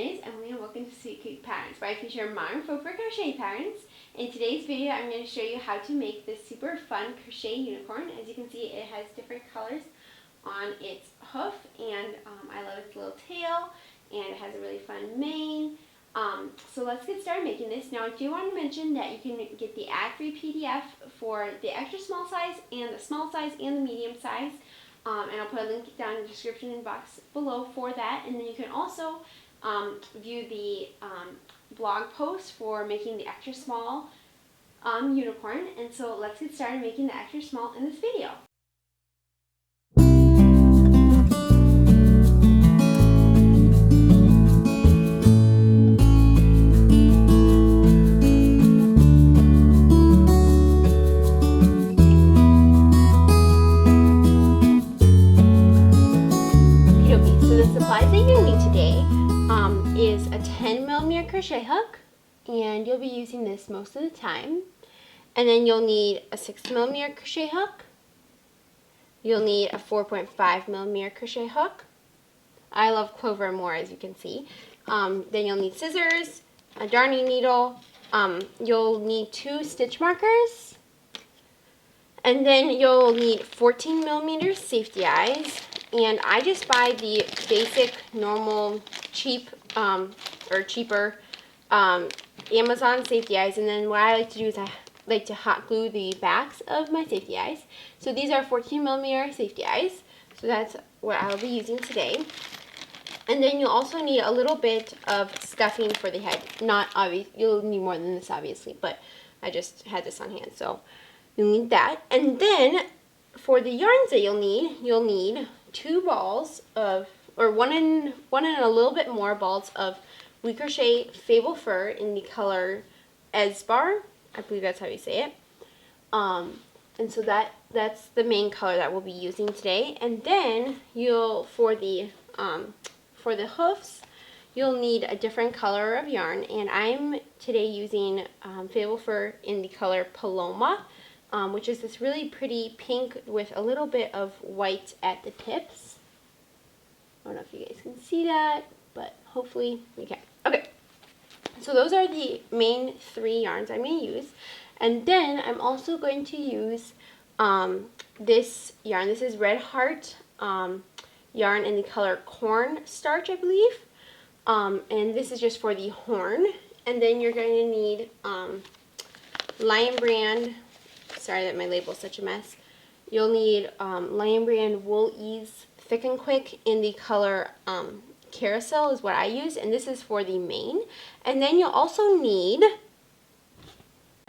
Miss Emily and welcome to Sweet Creek Patterns, where I feature modern folk crochet patterns. In today's video I'm going to show you how to make this super fun crochet unicorn. As you can see, it has different colors on its hoof, and I love its little tail, and it has a really fun mane. So let's get started making this. Now I do want to mention that you can get the ad-free PDF for the extra small size and the small size and the medium size. And I'll put a link down in the description box below for that. And then you can also view the blog post for making the extra small unicorn. And so let's get started making the extra small in this video. Is a 10mm crochet hook, and you'll be using this most of the time. And then you'll need a 6mm crochet hook. You'll need a 4.5mm crochet hook. I love Clover more, as you can see. Then you'll need scissors, a darning needle. You'll need 2 stitch markers. And then you'll need 14mm safety eyes. And I just buy the basic, normal, cheap, or cheaper Amazon safety eyes. And then what I like to do is I like to hot glue the backs of my safety eyes. So these are 14mm safety eyes. So that's what I'll be using today. And then you'll also need a little bit of stuffing for the head. Not obvious, you'll need more than this obviously, but I just had this on hand, so you'll need that. And then for the yarns that you'll need 2 balls of, or one and a little bit more balls of We Crochet Fable Fur in the color Esbar. I believe that's how you say it. And so that's the main color that we'll be using today. And then for the hoofs, you'll need a different color of yarn. And I'm today using Fable Fur in the color Paloma, which is this really pretty pink with a little bit of white at the tips. I don't know if you guys can see that, but hopefully you can. Okay, so those are the main 3 yarns I'm going to use. And then I'm also going to use this yarn. This is Red Heart yarn in the color Corn Starch, I believe. And this is just for the horn. And then you're going to need Lion Brand. Sorry that my label is such a mess. You'll need Lion Brand Wool Ease Thick and Quick in the color Carousel is what I use, and this is for the mane. And then you'll also need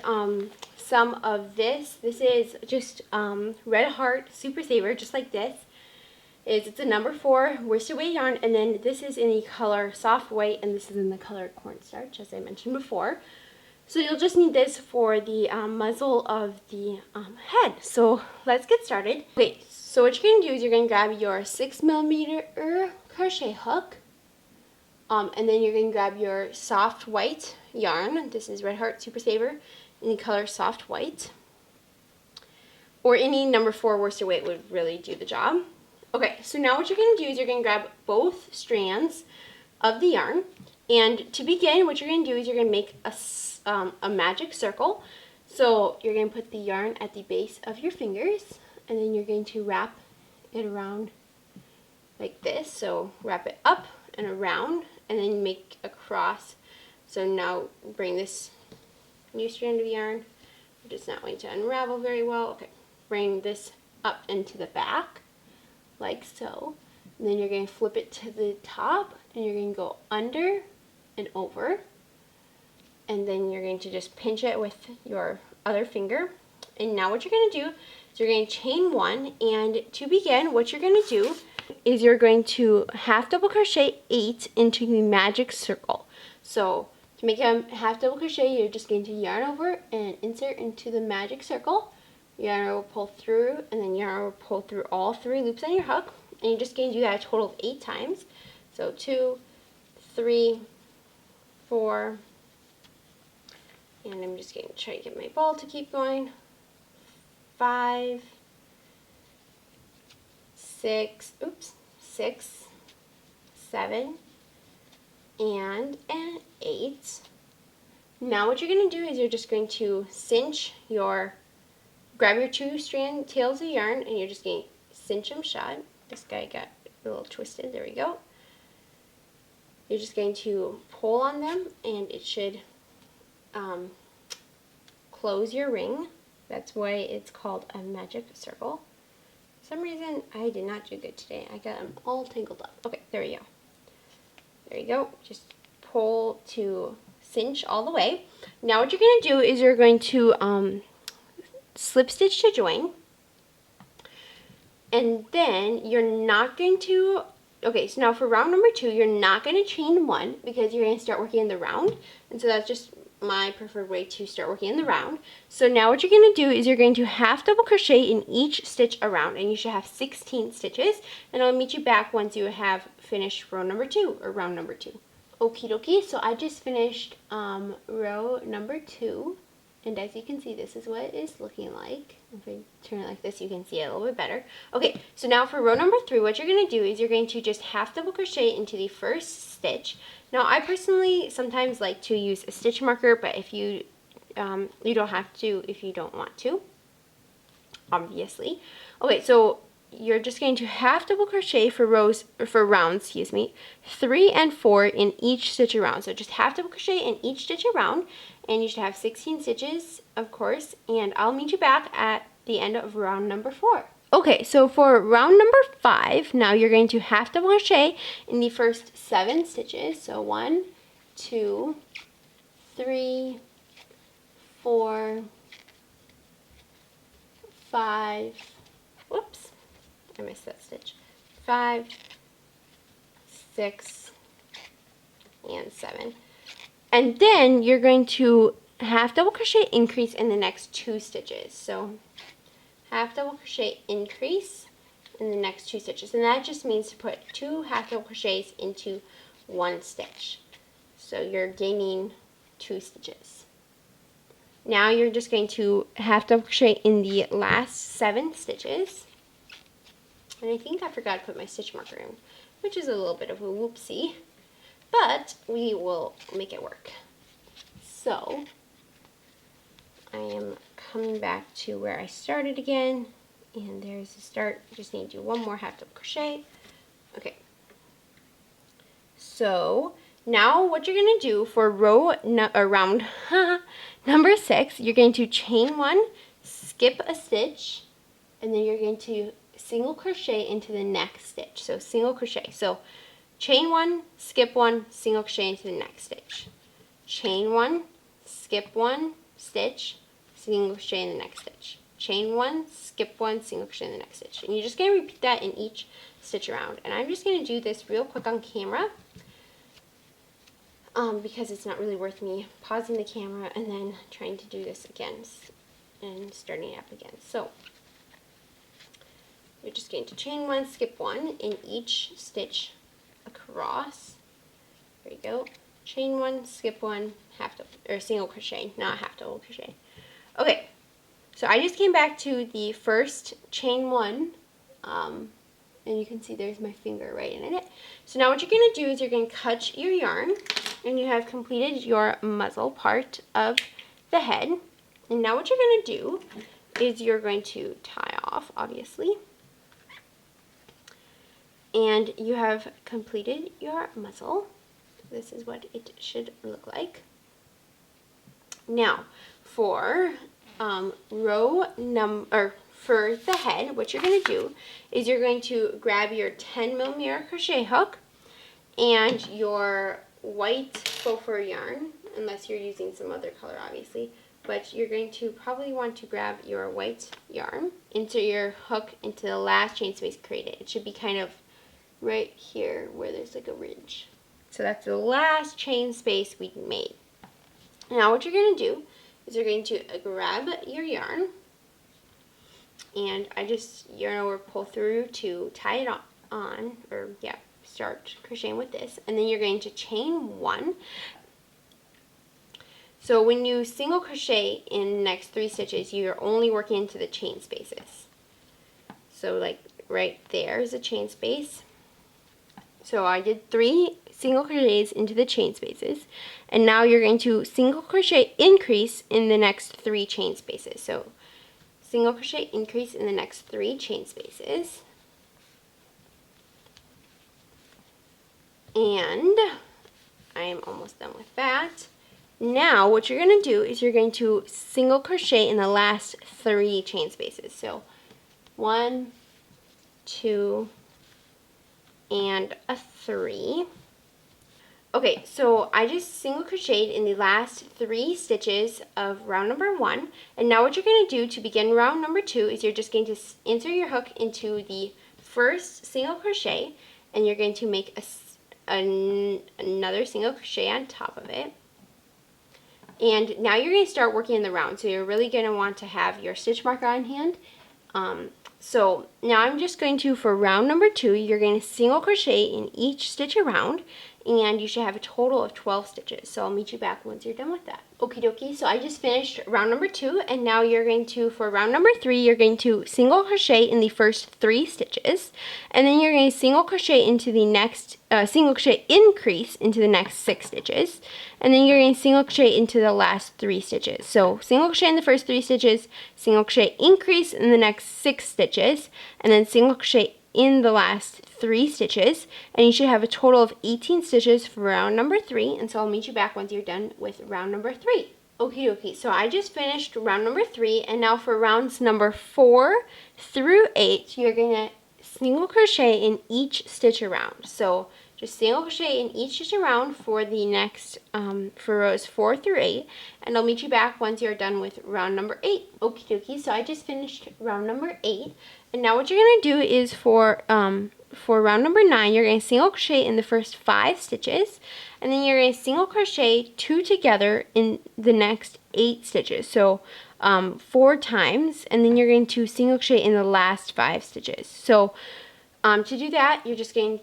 some of this. This is just Red Heart Super Saver, just like this. It's a number 4 worsted weight yarn, and then this is in the color Soft White, and this is in the color Cornstarch, as I mentioned before. So you'll just need this for the muzzle of the head. So let's get started. Okay, so what you're going to do is you're going to grab your 6mm crochet hook, and then you're going to grab your soft white yarn. This is Red Heart Super Saver in the color Soft White, or any number 4 worsted weight would really do the job. Okay, so now what you're going to do is you're going to grab both strands of the yarn, and to begin, what you're going to do is you're going to make a magic circle. So you're going to put the yarn at the base of your fingers, and then you're going to wrap it around like this. So wrap it up and around, and then you make a cross. So now bring this new strand of yarn, which is not going to unravel very well. Okay, bring this up into the back like so, and then you're going to flip it to the top, and you're going to go under and over, and then you're going to just pinch it with your other finger. And now what you're going to do is you're going to chain 1, and to begin, what you're going to do is you're going to half double crochet 8 into the magic circle. So to make a half double crochet, you're just going to yarn over and insert into the magic circle. Yarn over, pull through, and then yarn over, pull through all 3 loops on your hook, and you're just going to do that a total of 8 times. So 2, 3, 4, and I'm just going to try to get my ball to keep going. 5, 6, 7, and an 8. Now what you're going to do is you're just going to grab your 2 strand tails of yarn, and you're just going to cinch them shut. This guy got a little twisted, there we go. You're just going to pull on them, and it should close your ring. That's why it's called a magic circle. For some reason, I did not do good today. I got them all tangled up. Okay, there we go. There you go. Just pull to cinch all the way. Now what you're going to do is you're going to slip stitch to join. And then you're not going to, okay, so now for round number 2, you're not going to chain 1 because you're going to start working in the round. And so that's just my preferred way to start working in the round. So now what you're going to do is you're going to half double crochet in each stitch around, and you should have 16 stitches, and I'll meet you back once you have finished row number 2 or round number 2. Okie dokie, so I just finished row number 2, and as you can see, this is what it's looking like. If I turn it like this, you can see it a little bit better. Okay, so now for row number 3, what you're going to do is you're going to just half double crochet into the first stitch. Now, I personally sometimes like to use a stitch marker, but if you don't have to if you don't want to, obviously. Okay, so you're just going to half double crochet for rounds, 3 and 4 in each stitch around. So just half double crochet in each stitch around, and you should have 16 stitches, of course, and I'll meet you back at the end of round number 4. Okay, so for round number 5, now you're going to half double crochet in the first 7 stitches. So 1, 2, 3, 4, 5, whoops, I missed that stitch, 5, 6, and 7. And then you're going to half double crochet increase in the next 2 stitches. So half double crochet increase in the next 2 stitches, and that just means to put 2 half double crochets into 1 stitch. So you're gaining 2 stitches. Now you're just going to half double crochet in the last 7 stitches, and I think I forgot to put my stitch marker in, which is a little bit of a whoopsie, but we will make it work. So I am coming back to where I started again, and there's the start. Just need to do one more half double crochet. Okay, so now what you're going to do for round number 6, you're going to chain 1, skip a stitch, and then you're going to single crochet into the next stitch. So single crochet, so chain 1, skip 1, single crochet into the next stitch, chain 1, skip 1 stitch, single crochet in the next stitch, chain 1, skip 1, single crochet in the next stitch. And you're just going to repeat that in each stitch around. And I'm just going to do this real quick on camera because it's not really worth me pausing the camera and then trying to do this again and starting it up again. So you're just going to chain 1, skip 1 in each stitch across. There you go. Chain 1, skip 1, single crochet, not half double crochet. Okay, so I just came back to the first chain 1, and you can see there's my finger right in it. So now what you're going to do is you're going to cut your yarn, and you have completed your muzzle part of the head. And now what you're going to do is you're going to tie off, obviously. And you have completed your muzzle. This is what it should look like. Now, for for the head, what you're going to do is you're going to grab your 10mm crochet hook and your white faux fur yarn, unless you're using some other color, obviously. But you're going to probably want to grab your white yarn, insert your hook into the last chain space created. It should be kind of right here where there's like a ridge. So that's the last chain space we made. Now what you're going to do is you're going to grab your yarn, and I just yarn over, pull through to tie it on, or yeah, start crocheting with this, and then you're going to chain 1. So when you single crochet in the next 3 stitches, you're only working into the chain spaces. So like right there is a chain space. So I did 3 single crochets into the chain spaces, and now you're going to single crochet increase in the next 3 chain spaces. So single crochet increase in the next 3 chain spaces, and I am almost done with that. Now what you're going to do is you're going to single crochet in the last 3 chain spaces. So 1, 2, and a 3. Okay, so I just single crocheted in the last 3 stitches of round number 1, and now what you're going to do to begin round number 2 is you're just going to insert your hook into the first single crochet, and you're going to make another single crochet on top of it. And now you're going to start working in the round, so you're really going to want to have your stitch marker on hand. So now I'm just going to, for round number 2, you're going to single crochet in each stitch around, and you should have a total of 12 stitches. So I'll meet you back once you're done with that. Okie dokie, so I just finished round number 2, and now you're going to, for round number 3, you're going to single crochet in the first 3 stitches, and then you're going to single crochet into the next, single crochet increase into the next 6 stitches, and then you're going to single crochet into the last 3 stitches. So single crochet in the first 3 stitches, single crochet increase in the next 6 stitches, and then single crochet in the last 3 stitches, and you should have a total of 18 stitches for round number 3, and so I'll meet you back once you're done with round number 3. Okie dokie, so I just finished round number 3, and now for rounds number 4 through 8, you're going to single crochet in each stitch around. So just single crochet in each stitch around for the next, for rows 4 through 8, and I'll meet you back once you're done with round number 8. Okie dokie, so I just finished round number 8, and now what you're going to do is for round number 9, you're going to single crochet in the first 5 stitches, and then you're going to single crochet 2 together in the next 8 stitches. So 4 times, and then you're going to single crochet in the last 5 stitches. So to do that, I'm just going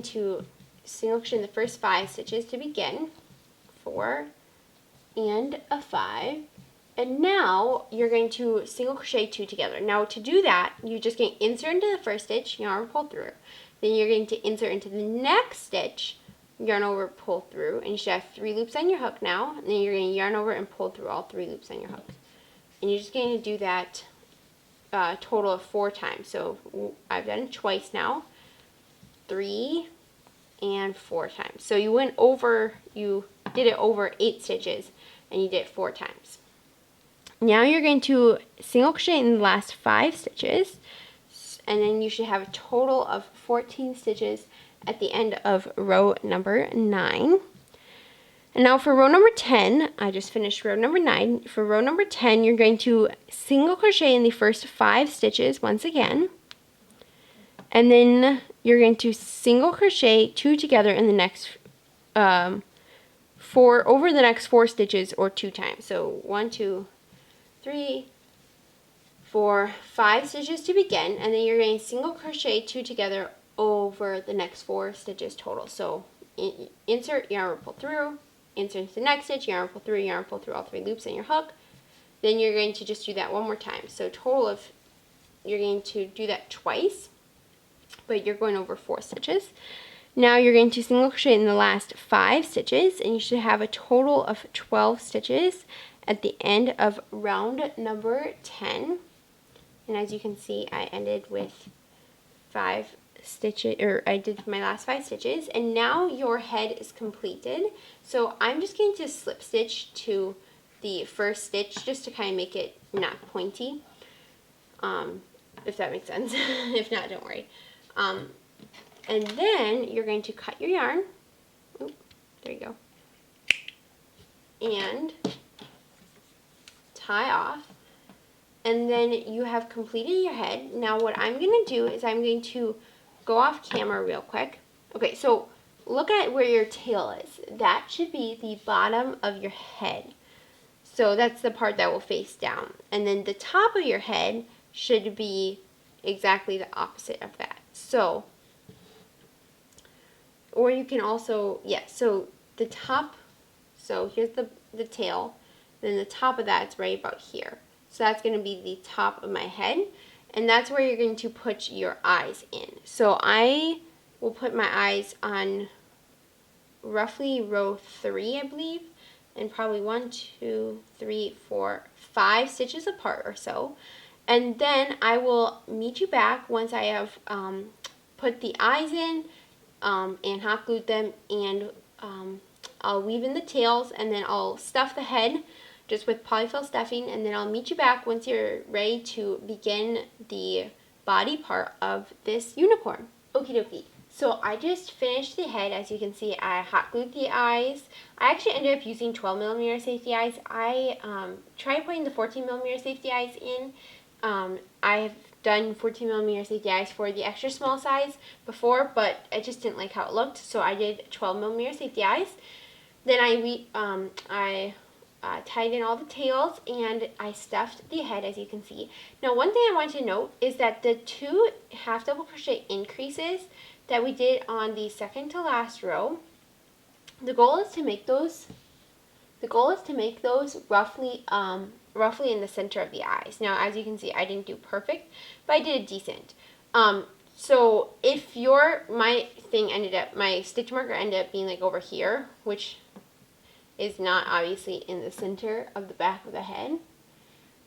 to single crochet in the first 5 stitches to begin. 4 and a 5. And now you're going to single crochet 2 together. Now to do that, you're just going to insert into the first stitch, yarn over, pull through. Then you're going to insert into the next stitch, yarn over, pull through, and you should have 3 loops on your hook now. And then you're going to yarn over and pull through all 3 loops on your hook. And you're just going to do that total of 4 times. So I've done it twice now, 3 and 4 times. So you did it over 8 stitches, and you did it 4 times. Now you're going to single crochet in the last 5 stitches, and then you should have a total of 14 stitches at the end of row number 9. And now for row number 10, I just finished row number 9. For row number 10, you're going to single crochet in the first 5 stitches once again, and then you're going to single crochet 2 together in the next over the next 4 stitches, or 2 times. So 1, 2, 3, 4, 5 stitches to begin, and then you're going to single crochet 2 together over the next 4 stitches total. So insert, yarn, pull through, insert into the next stitch, yarn, pull through all 3 loops on your hook. Then you're going to just do that one more time. So total of, you're going to do that twice, but you're going over 4 stitches. Now you're going to single crochet in the last 5 stitches, and you should have a total of 12 stitches at the end of round number 10. And as you can see, I ended with 5 stitches, or I did my last 5 stitches, and now your head is completed. So I'm just going to slip stitch to the first stitch just to kind of make it not pointy, if that makes sense. If not, don't worry. And then you're going to cut your yarn. Oop, there you go. And tie off. And then you have completed your head. Now what I'm going to do is I'm going to go off camera real quick. Okay, so look at where your tail is. That should be the bottom of your head. So that's the part that will face down. And then the top of your head should be exactly the opposite of that. So, or you can also, so the top, so here's the tail, then the top of that's right about here. So that's going to be the top of my head, and that's where you're going to put your eyes in. So I will put my eyes on roughly row 3, I believe, and probably 1, 2, 3, 4, 5 stitches apart or so. And then I will meet you back once I have put the eyes in and hot glued them, and I'll weave in the tails, and then I'll stuff the head just with polyfill stuffing, and then I'll meet you back once you're ready to begin the body part of this unicorn. Okie dokie. So I just finished the head. As you can see, I hot glued the eyes. I actually ended up using 12mm safety eyes. I tried putting the 14mm safety eyes in. I've done 14mm safety eyes for the extra small size before, but I just didn't like how it looked, so I did 12mm safety eyes. Then I tied in all the tails, and I stuffed the head, as you can see. Now, one thing I want to note is that the 2 half double crochet increases that we did on the second to last row, the goal is to make those roughly in the center of the eyes. Now, as you can see, I didn't do perfect, but I did a decent. So if my stitch marker ended up being like over here, which is not obviously in the center of the back of the head.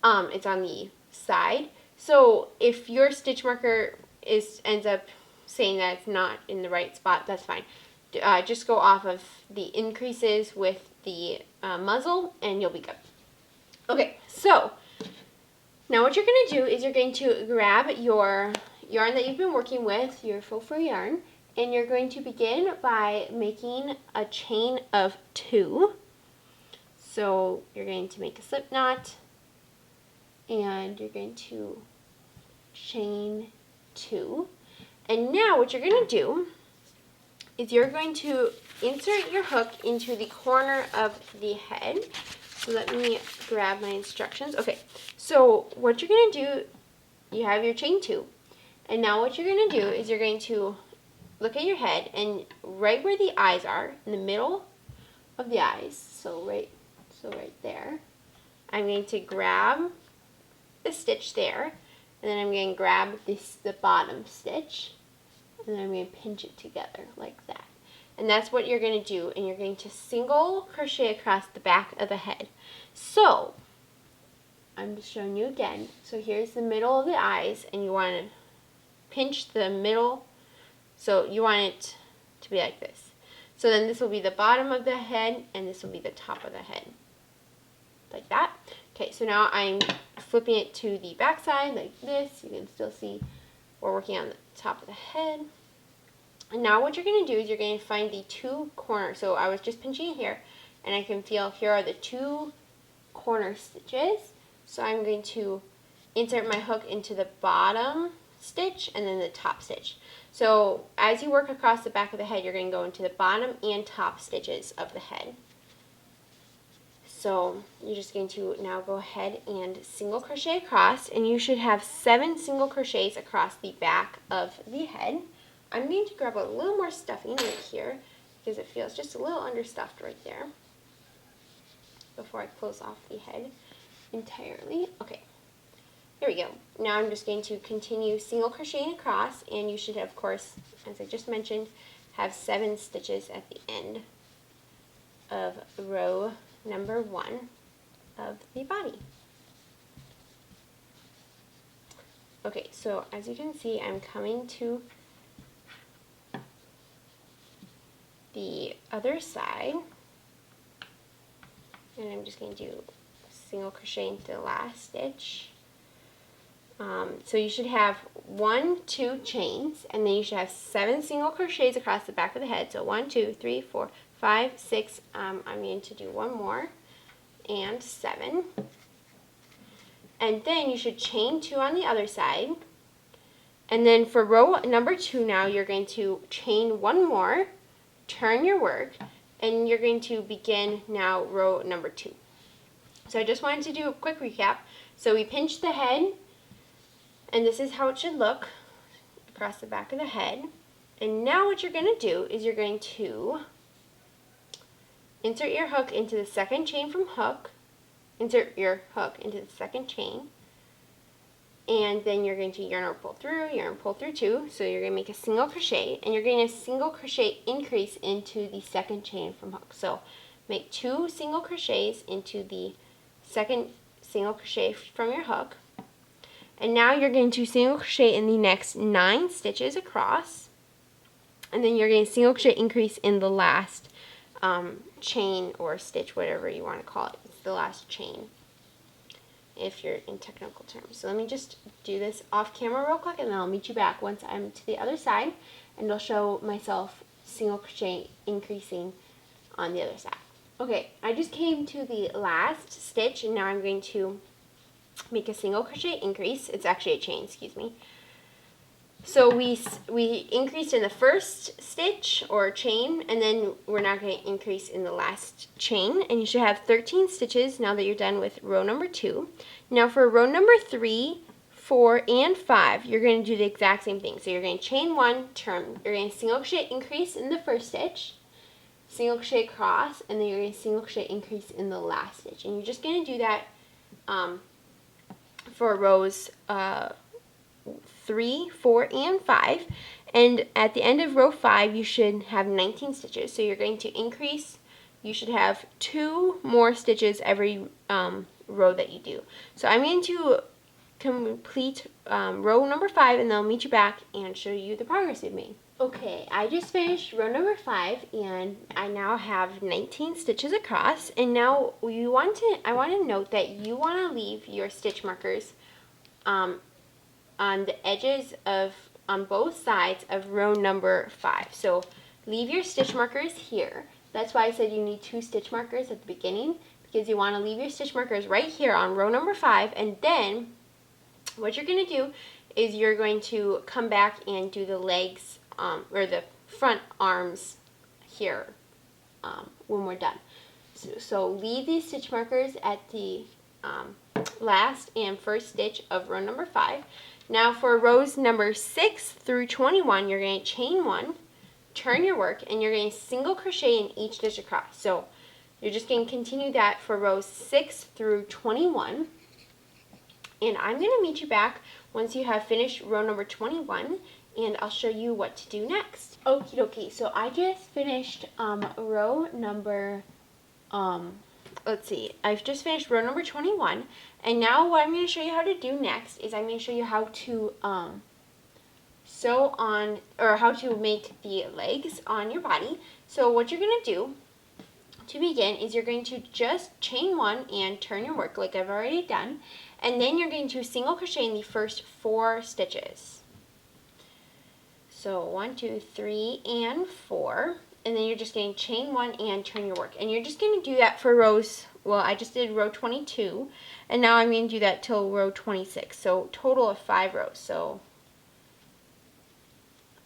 It's on the side. So if your stitch marker ends up saying that it's not in the right spot, that's fine. Just go off of the increases with the muzzle, and you'll be good. Okay, so now what you're going to do is you're going to grab your yarn that you've been working with, your faux fur yarn, and you're going to begin by making a chain of 2. So you're going to make a slip knot, and you're going to chain 2. And now what you're going to do is you're going to insert your hook into the corner of the head. So let me grab my instructions. Okay, so what you're going to do, you have your chain 2. And now what you're going to do is you're going to look at your head, and right where the eyes are, in the middle of the eyes, so right there, I'm going to grab the stitch there, and then I'm going to grab the bottom stitch, and then I'm going to pinch it together like that. And that's what you're going to do, and you're going to single crochet across the back of the head. So I'm just showing you again. So here's the middle of the eyes, and you want to pinch the middle, so you want it to be like this. So then this will be the bottom of the head, and this will be the top of the head, like that. Okay, so now I'm flipping it to the back side like this. You can still see we're working on the top of the head. And now what you're going to do is you're going to find the 2 corners. So I was just pinching here, and I can feel here are the 2 corner stitches. So I'm going to insert my hook into the bottom stitch and then the top stitch. So as you work across the back of the head, you're going to go into the bottom and top stitches of the head. So you're just going to now go ahead and single crochet across, and you should have 7 single crochets across the back of the head. I'm going to grab a little more stuffing right here because it feels just a little understuffed right there before I close off the head entirely. Okay, here we go. Now I'm just going to continue single crocheting across, and you should, of course, as I just mentioned, have 7 stitches at the end of row number 1 of the body. Okay, so as you can see, I'm coming to the other side, and I'm just going to do single crochet into the last stitch. So you should have 1, 2 chains, and then you should have 7 single crochets across the back of the head. So 1, 2, 3, 4, 5, 6, I'm going to do 1 more, and 7. And then you should chain 2 on the other side. And then for row number 2 now, you're going to chain 1 more, turn your work, and you're going to begin now row number 2. So I just wanted to do a quick recap. So we pinched the head, and this is how it should look across the back of the head. And now what you're going to do is you're going to insert your hook into the second chain from hook, insert your hook into the second chain, and then you're going to yarn pull through 2, so you're going to make a single crochet, and you're going to single crochet increase into the second chain from hook. So make 2 single crochets into the second single crochet from your hook, and now you're going to single crochet in the next 9 stitches across, and then you're going to single crochet increase in the last chain or stitch, whatever you want to call it. It's the last chain if you're in technical terms. So let me just do this off camera real quick, and then I'll meet you back once I'm to the other side, and I'll show myself single crochet increasing on the other side. Okay, I just came to the last stitch, and now I'm going to make a single crochet increase. It's actually a chain, excuse me. So we increased in the first stitch or chain, and then we're now going to increase in the last chain, and you should have 13 stitches now that you're done with row number 2. Now for row number 3, 4, and 5, you're going to do the exact same thing. So you're going to chain 1, turn, you're going to single crochet increase in the first stitch, single crochet across, and then you're going to single crochet increase in the last stitch. And you're just going to do that for rows 3, 4, and 5, and at the end of row 5 you should have 19 stitches. So you're going to increase, you should have 2 more stitches every row that you do. So I'm going to complete row number 5, and then I'll meet you back and show you the progress we've made. Okay, I just finished row number 5, and I now have 19 stitches across, and now I want to note that you want to leave your stitch markers on the edges on both sides of row number 5. So leave your stitch markers here. That's why I said you need 2 stitch markers at the beginning, because you want to leave your stitch markers right here on row number 5, and then what you're going to do is you're going to come back and do the legs or the front arms here when we're done. So leave these stitch markers at the last and first stitch of row number 5. Now for rows number 6 through 21, you're going to chain 1, turn your work, and you're going to single crochet in each stitch across. So you're just going to continue that for rows 6 through 21. And I'm going to meet you back once you have finished row number 21, and I'll show you what to do next. Okie dokie, so I just finished row number, let's see, I've just finished row number 21, and now what I'm going to show you how to do next is I'm going to show you how to sew on, or how to make the legs on your body. So what you're going to do to begin is you're going to just chain 1 and turn your work like I've already done, and then you're going to single crochet in the first 4 stitches. So 1, 2, 3, and 4, and then you're just going to chain 1 and turn your work, and you're just going to do that for rows. Well, I just did row 22, and now I'm going to do that till row 26. So total of 5 rows. So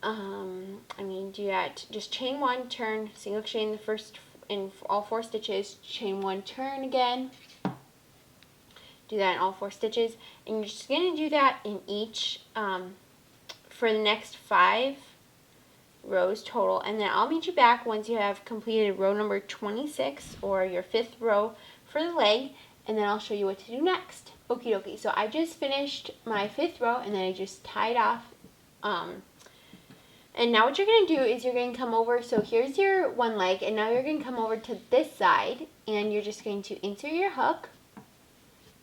I'm going to do that. Just chain 1, turn, single crochet in the first in all 4 stitches, chain 1, turn again. Do that in all 4 stitches, and you're just going to do that in each for the next 5 rows total, and then I'll meet you back once you have completed row number 26 or your 5th row for the leg, and then I'll show you what to do next. Okie dokie, so I just finished my 5th row, and then I just tied off, and now what you're going to do is you're going to come over, so here's your one leg, and now you're going to come over to this side, and you're just going to insert your hook,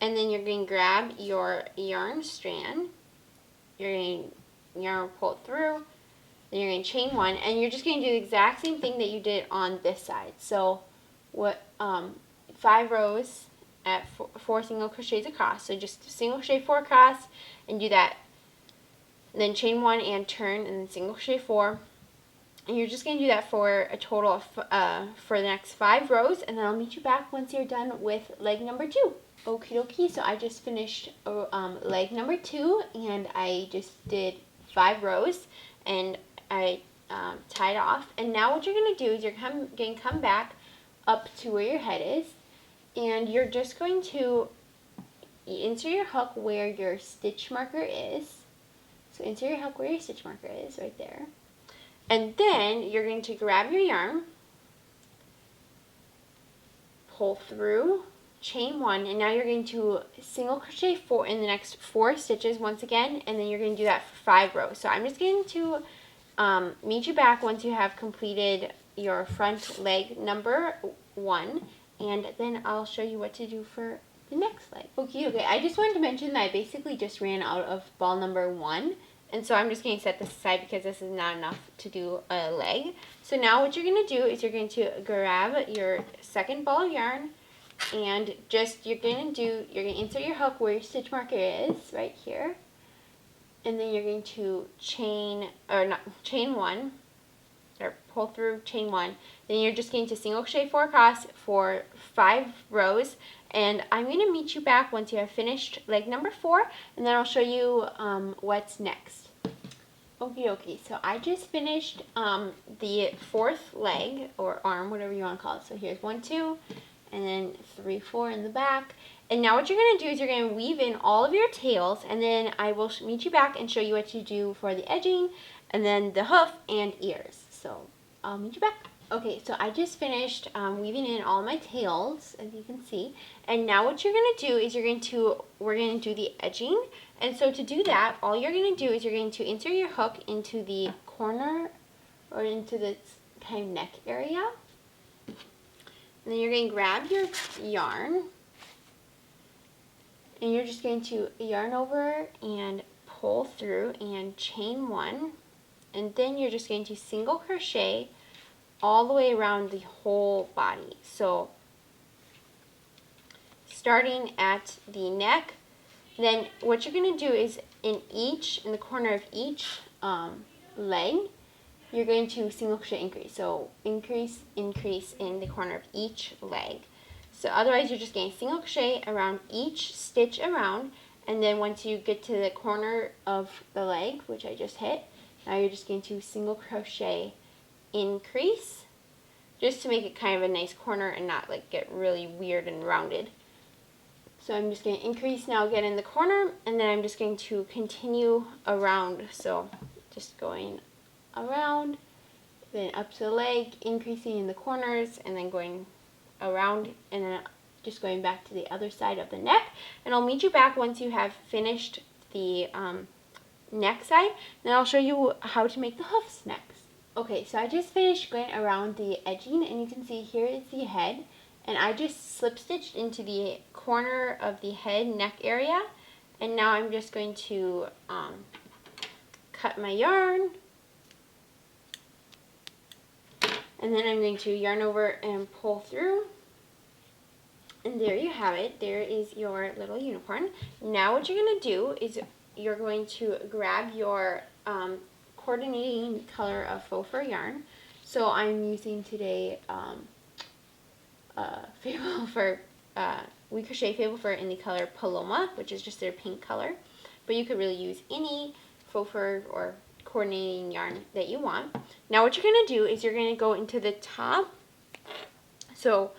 and then you're going to grab your yarn strand, you're going to yarn pull it through, then you're going to chain 1, and you're just going to do the exact same thing that you did on this side. So what 5 rows at 4 single crochets across. So just single crochet 4 across and do that. And then chain 1 and turn, and then single crochet 4. And you're just going to do that for a total of for the next 5 rows, and then I'll meet you back once you're done with leg number 2. Okie dokie, so I just finished leg number 2, and I just did 5 rows, and I tied off. And now what you're going to do is you're going to come back up to where your head is, and you're just going to insert your hook where your stitch marker is. So insert your hook where your stitch marker is, right there. And then you're going to grab your yarn, pull through, chain 1, and now you're going to single crochet 4 in the next 4 stitches once again, and then you're going to do that for 5 rows. So I'm just going to meet you back once you have completed your front leg number 1, and then I'll show you what to do for the next leg. Okay, I just wanted to mention that I basically just ran out of ball number 1, and so I'm just going to set this aside because this is not enough to do a leg. So now what you're going to do is you're going to grab your second ball of yarn, and just you're going to insert your hook where your stitch marker is, right here. And then you're going to chain 1, or pull through chain 1. Then you're just going to single crochet 4 across for 5 rows. And I'm going to meet you back once you have finished leg number 4, and then I'll show you what's next. Okay, so I just finished the 4th leg, or arm, whatever you want to call it. So here's 1, 2, and then 3, 4 in the back. And now what you're going to do is you're going to weave in all of your tails, and then I will meet you back and show you what to do for the edging, and then the hoof and ears. So I'll meet you back. Okay, so I just finished weaving in all my tails, as you can see. And now what you're going to do is we're going to do the edging. And so to do that, all you're going to do is you're going to insert your hook into the corner, or into the kind of neck area. And then you're going to grab your yarn, and you're just going to yarn over and pull through and chain 1, and then you're just going to single crochet all the way around the whole body. So starting at the neck, then what you're going to do is in the corner of each leg, you're going to single crochet increase. So increase in the corner of each leg. So otherwise you're just going to single crochet around each stitch around, and then once you get to the corner of the leg, which I just hit, now you're just going to single crochet increase, just to make it kind of a nice corner and not like get really weird and rounded. So I'm just going to increase now again in the corner, and then I'm just going to continue around. So just going around, then up to the leg, increasing in the corners, and then going around, and then just going back to the other side of the neck. And I'll meet you back once you have finished the neck side, and then I'll show you how to make the hoofs next. Okay, so I just finished going around the edging, and you can see here is the head, and I just slip stitched into the corner of the head neck area, and now I'm just going to cut my yarn, and then I'm going to yarn over and pull through, and there you have it. There is your little unicorn. Now what you're going to do is you're going to grab your coordinating color of faux fur yarn. So I'm using today Fable Fur, We Crochet Fable Fur in the color Paloma, which is just their pink color. But you could really use any faux fur or coordinating yarn that you want. Now what you're going to do is you're going to go into the top. So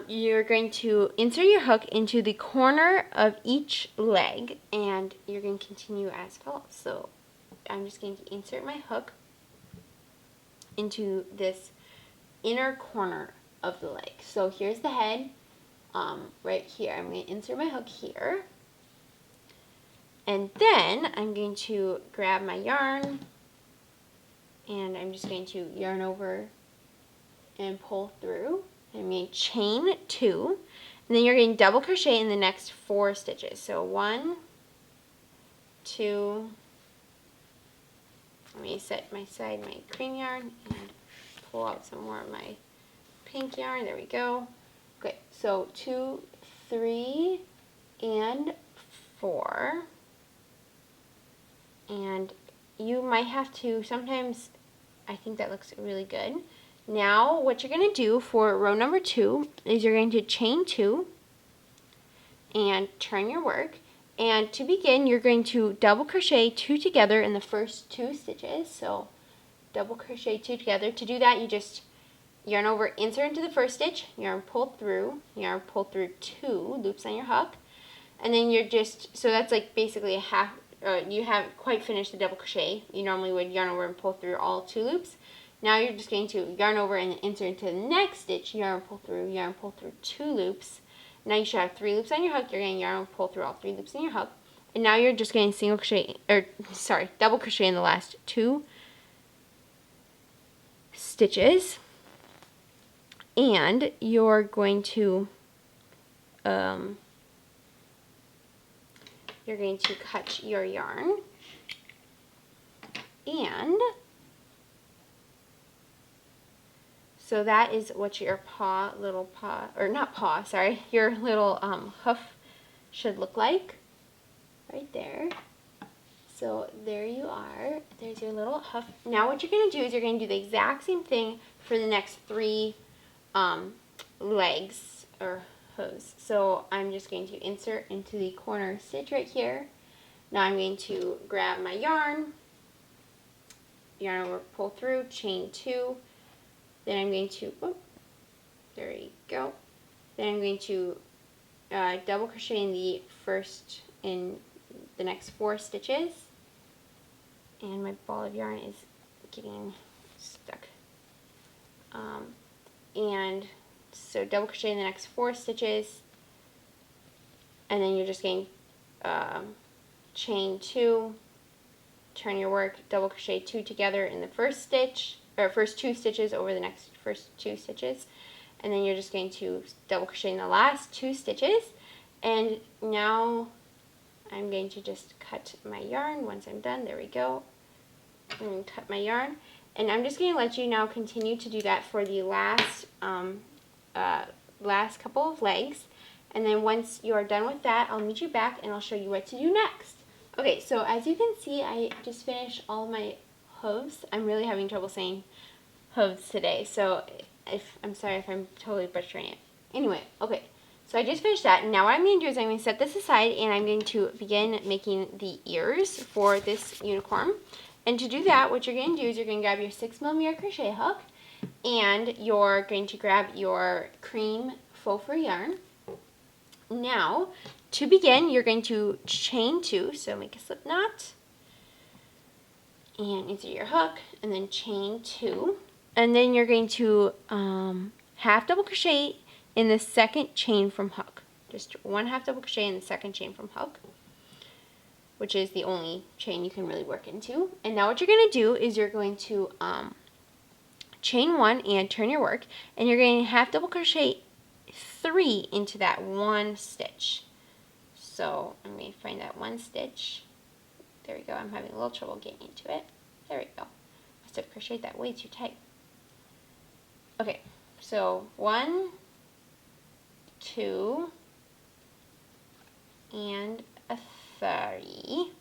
you're going to insert your hook into the corner of each leg, and you're going to continue as follows. So I'm just going to insert my hook into this inner corner of the leg. So here's the head, right here. I'm going to insert my hook here, and then I'm going to grab my yarn, and I'm just going to yarn over and pull through. I'm going to chain 2, and then you're going to double crochet in the next 4 stitches. So 1, 2, let me set my cream yarn and pull out some more of my pink yarn. There we go. Okay, so 2, 3, and 4. And you might have to, sometimes I think that looks really good. Now what you're going to do for row number 2 is you're going to chain 2 and turn your work. And to begin, you're going to double crochet 2 together in the first 2 stitches. So double crochet 2 together. To do that, you just yarn over, insert into the first stitch, yarn pull through 2 loops on your hook. And then you're just, so that's like basically a half, you haven't quite finished the double crochet. You normally would yarn over and pull through all 2 loops. Now you're just going to yarn over and insert into the next stitch, yarn pull through 2 loops, Now you should have 3 loops on your hook. You're going to yarn over, pull through all 3 loops in your hook. And now you're just going to double crochet in the last 2 stitches. And you're going to cut your yarn, and so that is what your your little hoof should look like right there. So there you are. There's your little hoof. Now what you're going to do is you're going to do the exact same thing for the next 3 legs or hooves. So I'm just going to insert into the corner stitch right here. Now I'm going to grab my yarn over, pull through, chain 2. Then I'm going to, there you go. Then I'm going to double crochet in the next 4 stitches. And my ball of yarn is getting stuck. And so double crochet in the next 4 stitches, and then you're just going chain 2, turn your work, double crochet 2 together in the first stitch, or first 2 stitches over the next first 2 stitches, and then you're just going to double crochet in the last 2 stitches. And now I'm going to just cut my yarn once I'm done. There we go. I'm going to cut my yarn, and I'm just going to let you now continue to do that for the last last couple of legs. And then once you are done with that, I'll meet you back and I'll show you what to do next. Okay, so as you can see, I just finished all of my hooves. I'm really having trouble saying hooves today, so I'm sorry if I'm totally butchering it. Anyway, okay, so I just finished that. Now what I'm going to do is I'm going to set this aside, and I'm going to begin making the ears for this unicorn. And to do that, what you're going to do is you're going to grab your 6mm crochet hook, and you're going to grab your cream faux fur yarn. Now, to begin, you're going to chain 2, so make a slip knot, and insert your hook, and then chain 2, and then you're going to half double crochet in the second chain from hook. Just 1 half double crochet in the second chain from hook, which is the only chain you can really work into. And now what you're going to do is you're going to chain 1 and turn your work, and you're going to half double crochet 3 into that 1 stitch. So I'm going to find that 1 stitch. There we go. I'm having a little trouble getting into it. There we go. Must have crocheted that way too tight. Okay, so 1, 2, and a 3.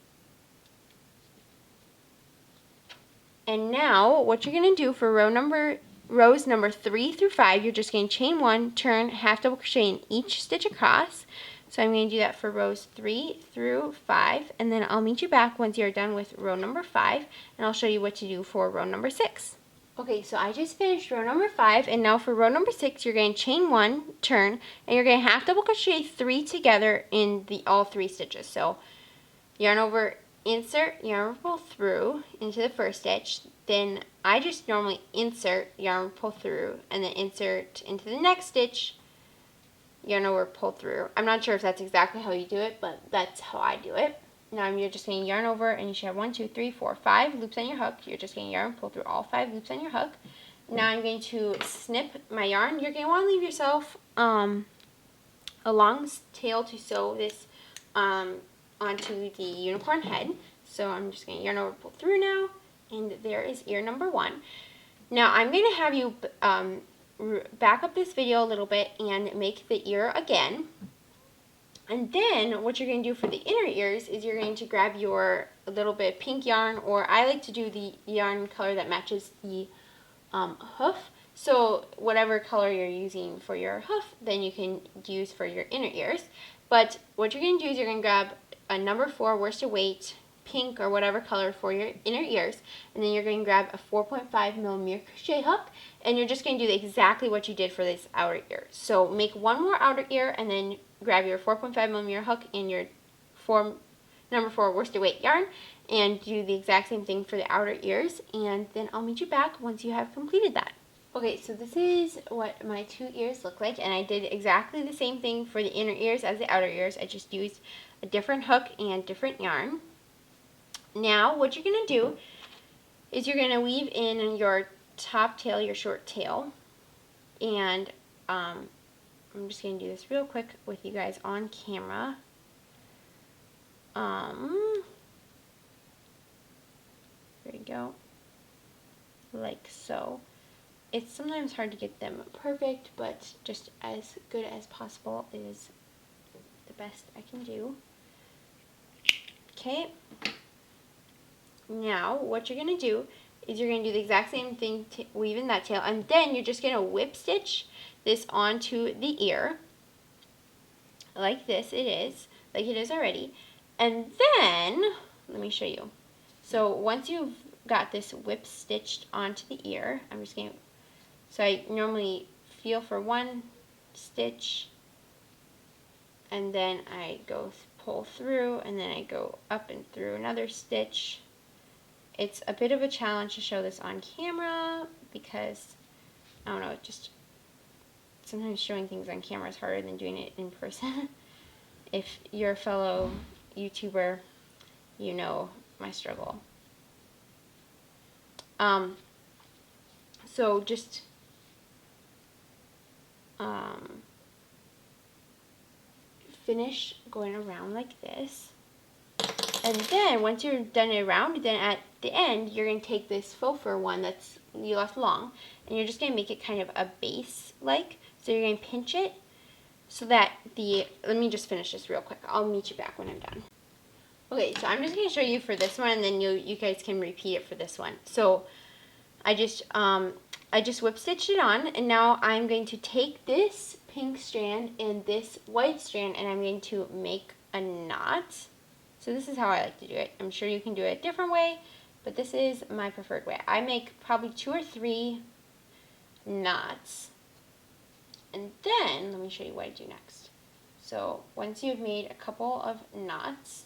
And now what you're going to do for rows number 3 through 5, you're just going to chain 1, turn, half double crochet in each stitch across. So I'm going to do that for rows 3 through 5, and then I'll meet you back once you're done with row number 5, and I'll show you what to do for row number 6. Okay, so I just finished row number 5, and now for row number 6, you're going to chain 1, turn, and you're going to half double crochet 3 together in all 3 stitches. So yarn over, insert, yarn over, pull through into the first stitch. Then I just normally insert, yarn, pull through, and then insert into the next stitch, yarn over, pull through. I'm not sure if that's exactly how you do it, but that's how I do it. Now you're just going to yarn over, and you should have 1, 2, 3, 4, 5 loops on your hook. You're just going to yarn, pull through all 5 loops on your hook. Now I'm going to snip my yarn. You're going to want to leave yourself a long tail to sew this onto the unicorn head. So I'm just going to yarn over, pull through now, and there is ear number 1. Now I'm going to have you back up this video a little bit and make the ear again. And then what you're going to do for the inner ears is you're going to grab your little bit of pink yarn, or I like to do the yarn color that matches the hoof. So whatever color you're using for your hoof, then you can use for your inner ears. But what you're going to do is you're going to grab a number 4 worsted weight pink or whatever color for your inner ears, and then you're going to grab a 4.5mm crochet hook, and you're just going to do exactly what you did for this outer ear. So make 1 more outer ear, and then grab your 4.5mm hook in your number 4 worsted weight yarn, and do the exact same thing for the outer ears, and then I'll meet you back once you have completed that. Okay, so this is what my 2 ears look like, and I did exactly the same thing for the inner ears as the outer ears. I just used a different hook and different yarn. Now, what you're going to do is you're going to weave in your top tail, your short tail, and I'm just going to do this real quick with you guys on camera. There you go, like so. It's sometimes hard to get them perfect, but just as good as possible is the best I can do. Okay, now what you're going to do is you're going to do the exact same thing, weave in that tail, and then you're just going to whip stitch this onto the ear, like this it is, like it is already. And then, let me show you. So once you've got this whip stitched onto the ear, I'm just going to, so I normally feel for one stitch, and then I go pull through, and then I go up and through another stitch. It's a bit of a challenge to show this on camera because, I don't know, it just, sometimes showing things on camera is harder than doing it in person. If you're a fellow YouTuber, you know my struggle. So just finish going around like this, and then once you're done around, then at the end you're going to take this faux fur one that's you left long, and you're just going to make it kind of a base like, so you're going to pinch it so that let me just finish this real quick. I'll meet you back when I'm done. Okay, so I'm just going to show you for this one, and then you guys can repeat it for this one. So I just whip stitched it on, and now I'm going to take this pink strand and this white strand, and I'm going to make a knot. So this is how I like to do it. I'm sure you can do it a different way, but this is my preferred way. I make probably 2 or 3 knots, and then let me show you what I do next. So once you've made a couple of knots,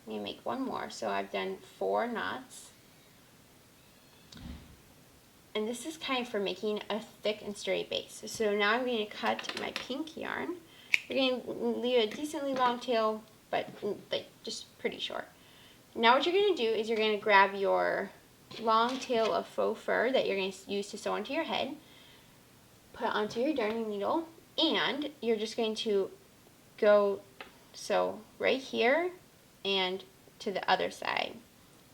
you make one more. So I've done 4 knots. And this is kind of for making a thick and sturdy base. So now I'm going to cut my pink yarn. You're going to leave a decently long tail, but like just pretty short. Now what you're going to do is you're going to grab your long tail of faux fur that you're going to use to sew onto your head, put it onto your darning needle, and you're just going to go sew right here and to the other side.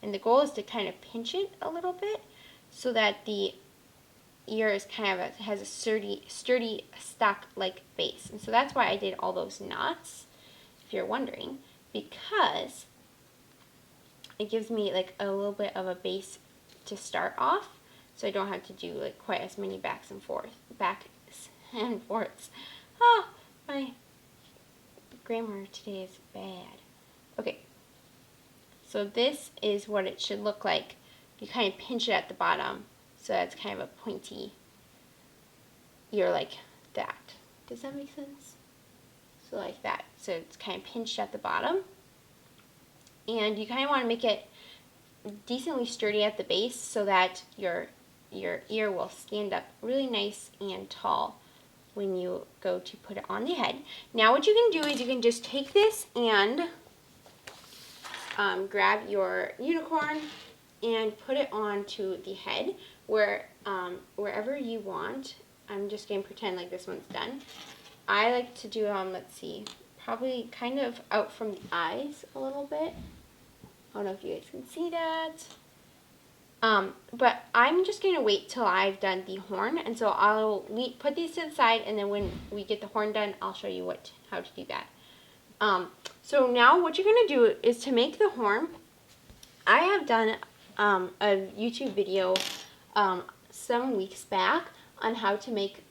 And the goal is to kind of pinch it a little bit so that the ear is kind of has a sturdy stock-like base. And so that's why I did all those knots, if you're wondering, because it gives me like a little bit of a base to start off, so I don't have to do like quite as many backs and forths. Ah, my grammar today is bad. Okay, so this is what it should look like. You kind of pinch it at the bottom, so that's kind of a pointy ear like that. Does that make sense? So like that. So it's kind of pinched at the bottom. And you kind of want to make it decently sturdy at the base so that your ear will stand up really nice and tall when you go to put it on the head. Now what you can do is you can just take this and grab your unicorn and put it onto the head wherever you want. I'm just going to pretend like this one's done. I like to do, let's see, probably kind of out from the eyes a little bit. I don't know if you guys can see that. But I'm just going to wait till I've done the horn, and so I'll put these to the side, and then when we get the horn done, I'll show you how to do that. So now what you're going to do is to make the horn. I have done a YouTube video some weeks back on how to make,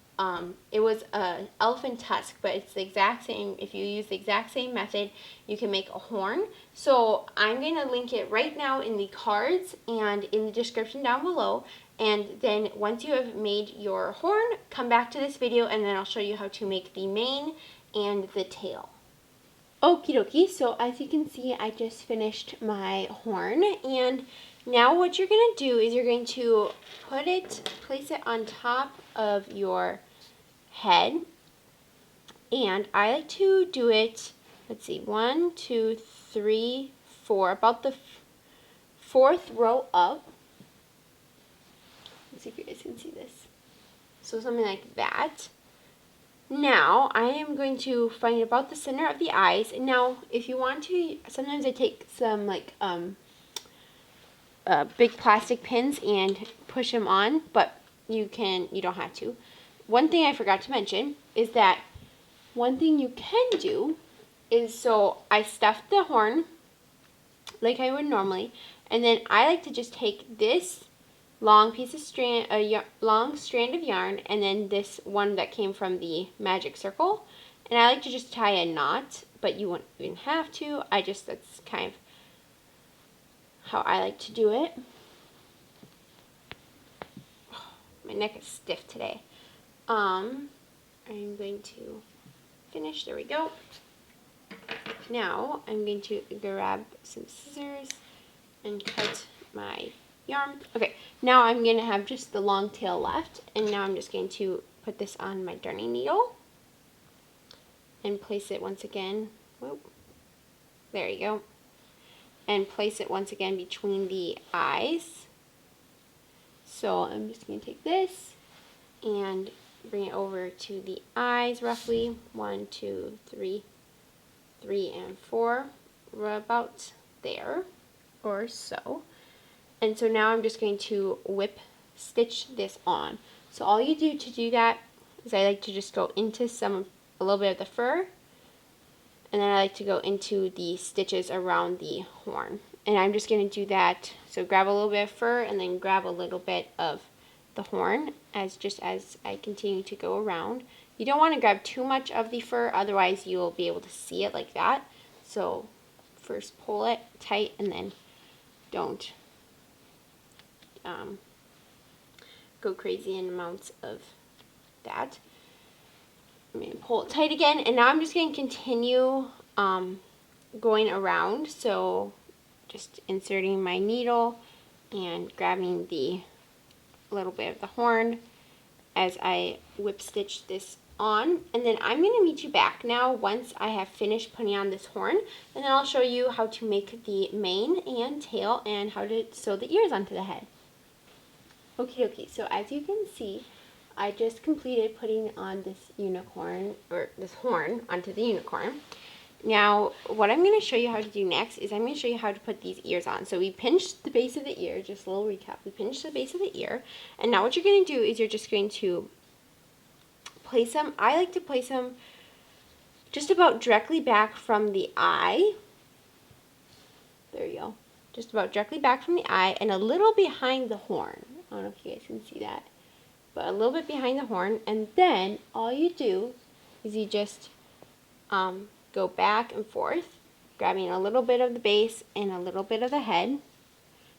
it was an elephant tusk, but it's the exact same. If you use the exact same method, you can make a horn. So I'm going to link it right now in the cards and in the description down below. And then once you have made your horn, come back to this video and then I'll show you how to make the mane and the tail. Okie dokie, so as you can see, I just finished my horn, and Now what you're going to do is you're going to place it on top of your head. And I like to do it, let's see, 1, 2, 3, 4, about the fourth row up. Let's see if you guys can see this. So something like that. Now I am going to find about the center of the eyes. And now if you want to, sometimes I take some like big plastic pins and push them on, but you don't have to. One thing I forgot to mention is that one thing you can do is, so I stuffed the horn like I would normally, and then I like to just take this long piece of long strand of yarn, and then this one that came from the magic circle, and I like to just tie a knot, but you wouldn't even have to. That's kind of how I like to do it. My neck is stiff today. I'm going to finish. There we go. Now I'm going to grab some scissors and cut my yarn. Okay, now I'm going to have just the long tail left, and now I'm just going to put this on my darning needle and place it once again. Whoop. There you go. And place it once again between the eyes. So I'm just going to take this and bring it over to the eyes roughly. 1, 2, 3, 3 and 4. We're about there or so. And so now I'm just going to whip stitch this on. So all you do to do that is I like to just go into a little bit of the fur, and then I like to go into the stitches around the horn. And I'm just going to do that. So grab a little bit of fur and then grab a little bit of the horn as I continue to go around. You don't want to grab too much of the fur, otherwise you'll be able to see it like that. So first pull it tight, and then don't go crazy in amounts of that. I'm going to pull it tight again, and now I'm just going to continue going around. So just inserting my needle and grabbing the little bit of the horn as I whip stitch this on, and then I'm going to meet you back now once I have finished putting on this horn, and then I'll show you how to make the mane and tail and how to sew the ears onto the head. Okay, so as you can see, I just completed putting on this unicorn, or this horn, onto the unicorn. Now, what I'm going to show you how to do next is I'm going to show you how to put these ears on. So we pinched the base of the ear, just a little recap. We pinched the base of the ear, and now what you're going to do is you're just going to place them. I like to place them just about directly back from the eye. There you go. Just about directly back from the eye and a little behind the horn. I don't know if you guys can see that, but a little bit behind the horn. And then all you do is you just go back and forth, grabbing a little bit of the base and a little bit of the head.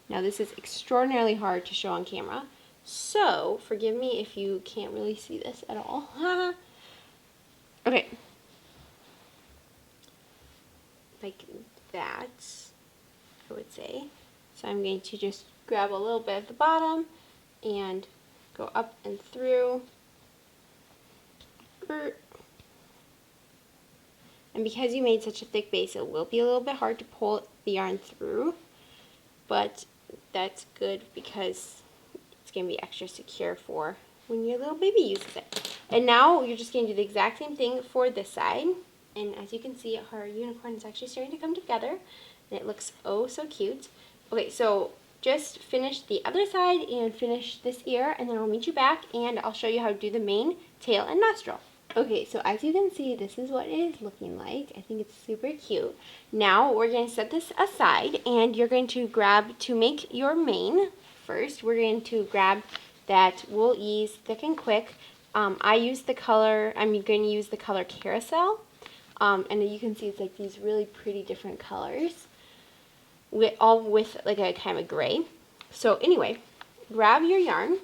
Now this is extraordinarily hard to show on camera, so forgive me if you can't really see this at all. Okay, like that, I would say. So I'm going to just grab a little bit of the bottom and go up and through. And because you made such a thick base, it will be a little bit hard to pull the yarn through, but that's good because it's going to be extra secure for when your little baby uses it. And now you're just going to do the exact same thing for this side. And as you can see, our unicorn is actually starting to come together, and it looks oh so cute. Okay, so just finish the other side and finish this ear, and then I'll meet you back and I'll show you how to do the mane, tail, and nostril. Okay, so as you can see, this is what it is looking like. I think it's super cute. Now we're going to set this aside, and you're going to grab, to make your mane first, we're going to grab that Wool Ease Thick and Quick. I use the color, I'm going to use the color Carousel. And you can see it's like these really pretty different colors, all with like a kind of gray. So anyway, grab your yarn,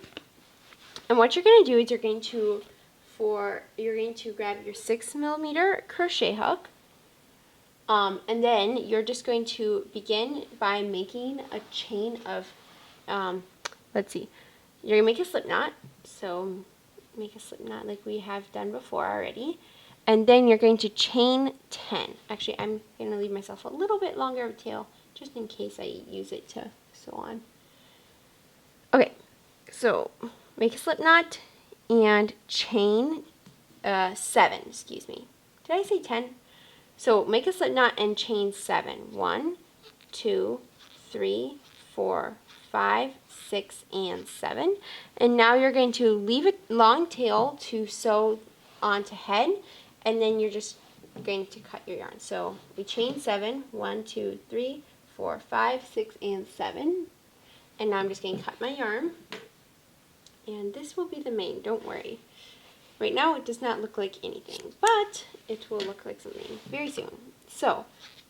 and what you're going to do is you're going to grab your 6mm crochet hook, And then you're just going to begin by making a chain of, let's see, you're going to make a slip knot. So make a slip knot like we have done before already. And then you're going to chain 10. Actually, I'm going to leave myself a little bit longer of a tail just in case I use it to sew on. Okay, so make a slip knot and chain 7, excuse me. Did I say 10? So make a slip knot and chain 7. 1, 2, 3, 4, 5, 6, and 7. And now you're going to leave a long tail to sew onto head, and then you're just going to cut your yarn. So we chain 7. 1, 2, 3, 4, 5, 6, and 7. And now I'm just going to cut my yarn. And this will be the mane, don't worry. Right now it does not look like anything, but it will look like something very soon. So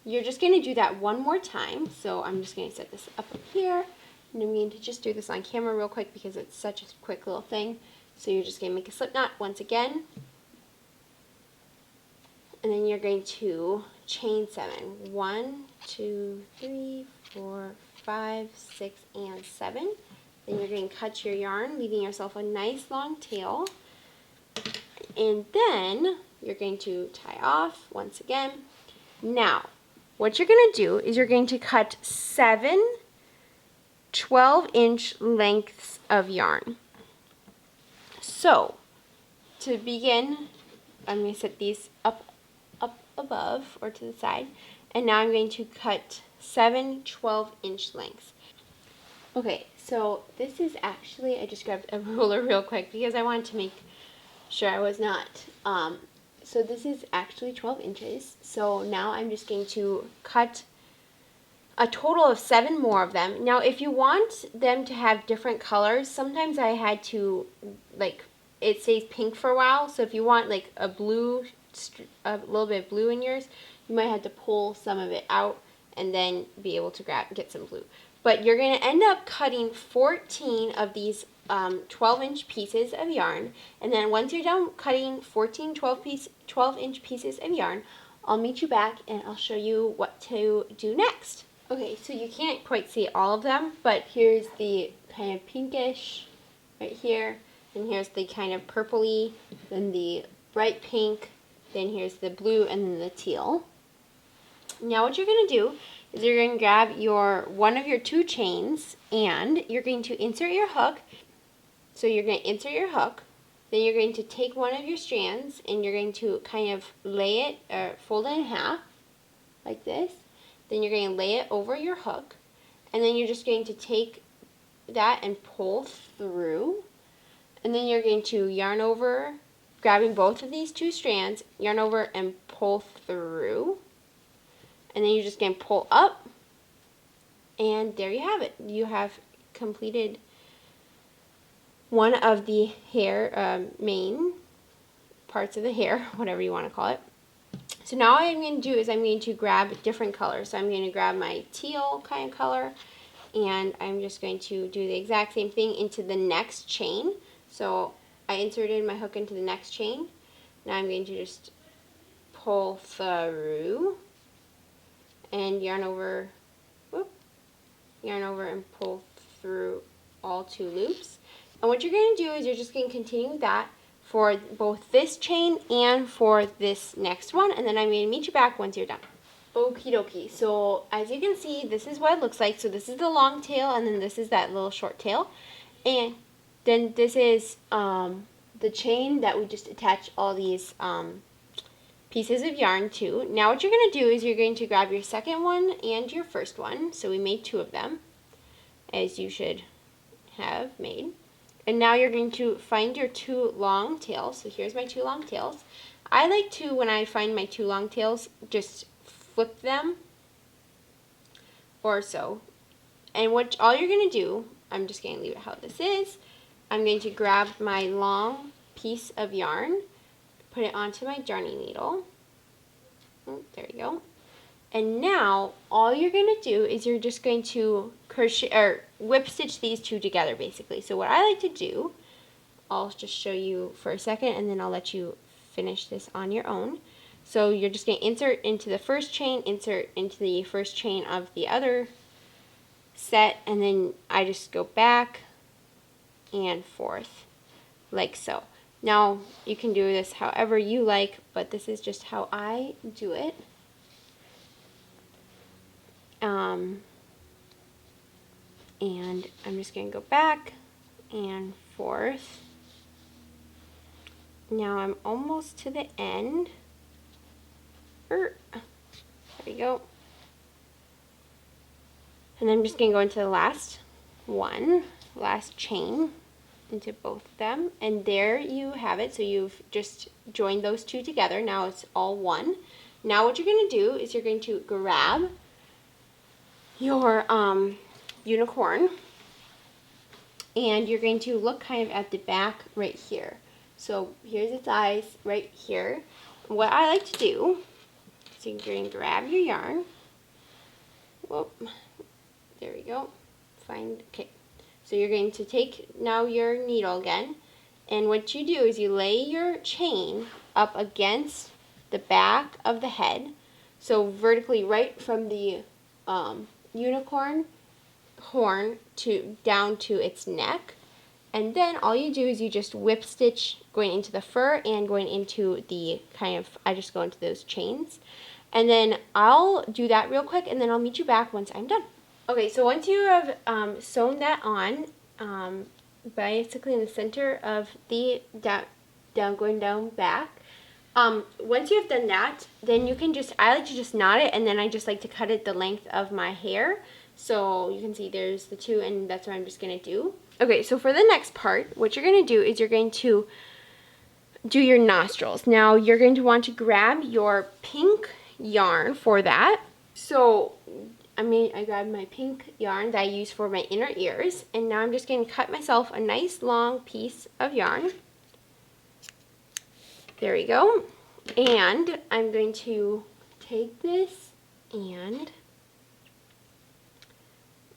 you're just going to do that one more time. So I'm just going to set this up here, and I'm going to just do this on camera real quick because it's such a quick little thing. So you're just going to make a slip knot once again, and then you're going to chain 7. 1, 2, 3, 4, 5, 6, and 7. Then you're going to cut your yarn, leaving yourself a nice long tail. And then you're going to tie off once again. Now, what you're going to do is you're going to cut 7 12-inch lengths of yarn. So, to begin, I'm going to set these up above or to the side. And now I'm going to cut 7 12-inch lengths. Okay, so this is actually, I just grabbed a ruler real quick because I wanted to make sure I was not. So this is actually 12 inches. So now I'm just going to cut a total of 7 more of them. Now if you want them to have different colors, sometimes I had to, like, it says pink for a while. So if you want like a blue, a little bit of blue in yours, you might have to pull some of it out and then be able to get some blue. But you're going to end up cutting 14 of these 12-inch pieces of yarn. And then once you're done cutting 14 12-inch pieces of yarn, I'll meet you back and I'll show you what to do next. Okay, so you can't quite see all of them, but here's the kind of pinkish right here. And here's the kind of purpley, then the bright pink, then here's the blue, and then the teal. Now what you're going to do is you're going to grab one of your 2 chains, and you're going to insert your hook. So you're going to insert your hook, then you're going to take one of your strands and you're going to kind of lay it or fold it in half like this. Then you're going to lay it over your hook, and then you're just going to take that and pull through, and then you're going to yarn over, grabbing both of these 2 strands, yarn over and pull through. And then you're just going to pull up, and there you have it. You have completed one of the hair, main parts of the hair, whatever you want to call it. So now what I'm going to do is I'm going to grab different colors. So I'm going to grab my teal kind of color, and I'm just going to do the exact same thing into the next chain. So I inserted my hook into the next chain. Now I'm going to just pull through and yarn over and pull through all 2 loops. And what you're going to do is you're just going to continue that for both this chain and for this next one, and then I'm going to meet you back once you're done. Okie dokie, so as you can see, this is what it looks like. So this is the long tail, and then this is that little short tail, and then this is the chain that we just attached all these pieces of yarn to. Now what you're going to do is you're going to grab your second one and your first one. So we made 2 of them, as you should have made. And now you're going to find your 2 long tails. So here's my 2 long tails. I like to, when I find my 2 long tails, just flip them or so. And what all you're going to do, I'm just going to leave it how this is. I'm going to grab my long piece of yarn, put it onto my darning needle. Oh, there you go. And now all you're going to do is you're just going to crochet or whip stitch these 2 together basically. So what I like to do, I'll just show you for a second and then I'll let you finish this on your own. So you're just going to insert into the first chain, insert into the first chain of the other set, and then I just go back and forth like so. Now you can do this however you like, but this is just how I do it. And I'm just going to go back and forth. Now I'm almost to the end. There we go. And I'm just going to go into the last chain into both of them. And there you have it. So you've just joined those two together. Now it's all one. Now what you're going to do is you're going to grab your unicorn, and you're going to look kind of at the back right here. So here's its eyes right here. What I like to do is you're going to grab your yarn. Whoop, there we go. Okay. So you're going to take now your needle again, and what you do is you lay your chain up against the back of the head, so vertically right from the unicorn horn down to its neck, and then all you do is you just whip stitch going into the fur and going into the I just go into those chains, and then I'll do that real quick, and then I'll meet you back once I'm done. Okay, so once you have sewn that on, basically in the center of the going down back, once you have done that, then you can I like to just knot it, and then I just like to cut it the length of my hair. So you can see there's the two, and that's what I'm just going to do. Okay, so for the next part, what you're going to do is you're going to do your nostrils. Now you're going to want to grab your pink yarn for that. So I grabbed my pink yarn that I use for my inner ears, and now I'm just going to cut myself a nice long piece of yarn. There we go. And I'm going to take this and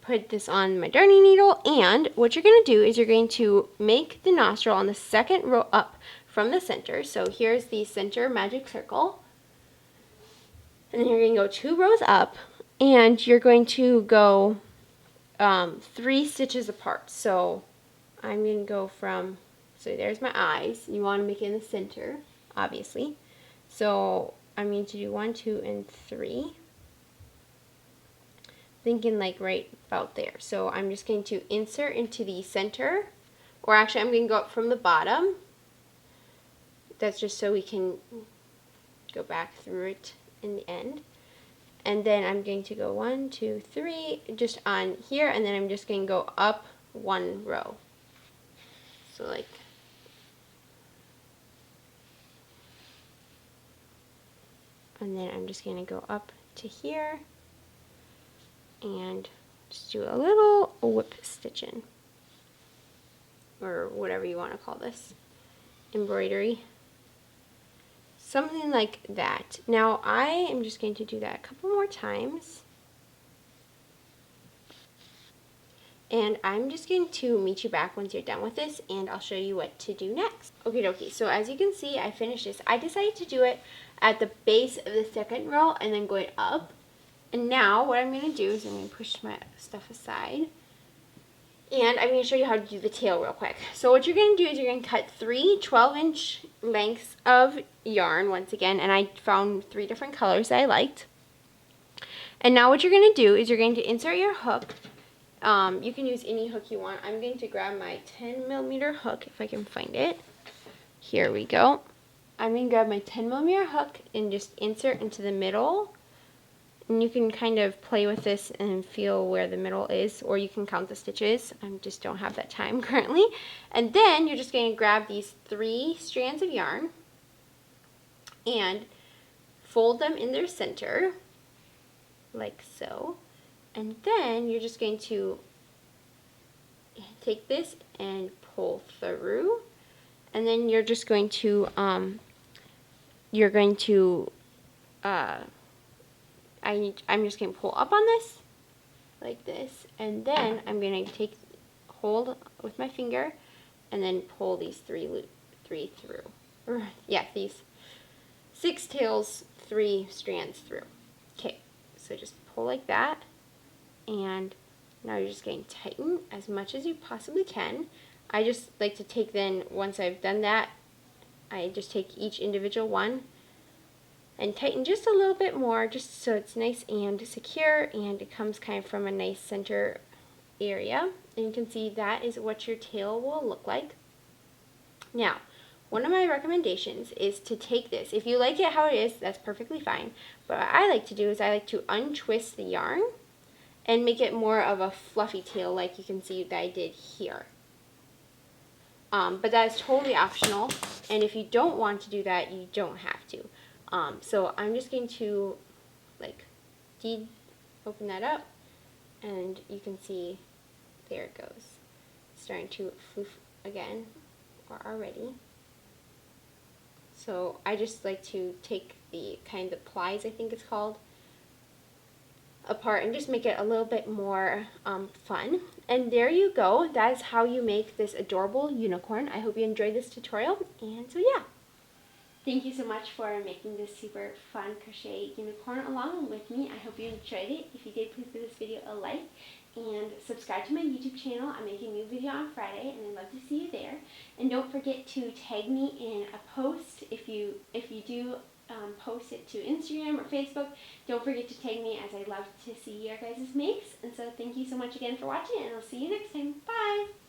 put this on my darning needle, and what you're going to do is you're going to make the nostril on the second row up from the center. So here's the center magic circle, and then you're going to go 2 rows up, and you're going to go 3 stitches apart. So I'm going to go from, so there's my eyes. You want to make it in the center, obviously. So I'm going to do 1, 2, and 3. Thinking like right about there. So I'm just going to insert into the center, or actually I'm going to go up from the bottom. That's just so we can go back through it in the end. And then I'm going to go 1, 2, 3 just on here, and then I'm just going to go up 1 row. So like, and then I'm just going to go up to here and just do a little whip stitching, or whatever you want to call this, embroidery, something like that. Now I am just going to do that a couple more times, and I'm just going to meet you back once you're done with this, and I'll show you what to do next. Okie dokie, so as you can see, I finished this. I decided to do it at the base of the second row and then going up. And now what I'm going to do is I'm going to push my stuff aside, and I'm going to show you how to do the tail real quick. So what you're going to do is you're going to cut 3 12-inch lengths of yarn once again, and I found 3 different colors that I liked. And now what you're going to do is you're going to insert your hook. You can use any hook you want. I'm going to grab my 10mm hook if I can find it. Here we go. I'm going to grab my 10mm hook and just insert into the middle. And you can kind of play with this and feel where the middle is, or you can count the stitches. I just don't have that time currently. And then you're just going to grab these 3 strands of yarn and fold them in their center, like so. And then you're just going to take this and pull through. And then you're just going to, I'm just going to pull up on this, like this, and then I'm going to hold with my finger, and then pull these 3 through. Yeah, these 6 tails, 3 strands through. Okay, so just pull like that, and now you're just going to tighten as much as you possibly can. I just like to take then, once I've done that, I just take each individual one and tighten just a little bit more, just so it's nice and secure, and it comes kind of from a nice center area. And you can see that is what your tail will look like. Now, one of my recommendations is to take this. If you like it how it is, that's perfectly fine. But what I like to do is I like to untwist the yarn and make it more of a fluffy tail, like you can see that I did here. But that is totally optional, and if you don't want to do that, you don't have to. So I'm just going to open that up, and you can see there it goes. It's starting to floof again, or already. So I just like to take the kind of plies, I think it's called, apart and just make it a little bit more fun. And there you go. That is how you make this adorable unicorn. I hope you enjoyed this tutorial, and so yeah. Thank you so much for making this super fun crochet unicorn along with me. I hope you enjoyed it. If you did, please give this video a like and subscribe to my YouTube channel. I make a new video on Friday, and I'd love to see you there. And don't forget to tag me in a post if you do post it to Instagram or Facebook. Don't forget to tag me, as I love to see your guys' makes. And so thank you so much again for watching, and I'll see you next time. Bye!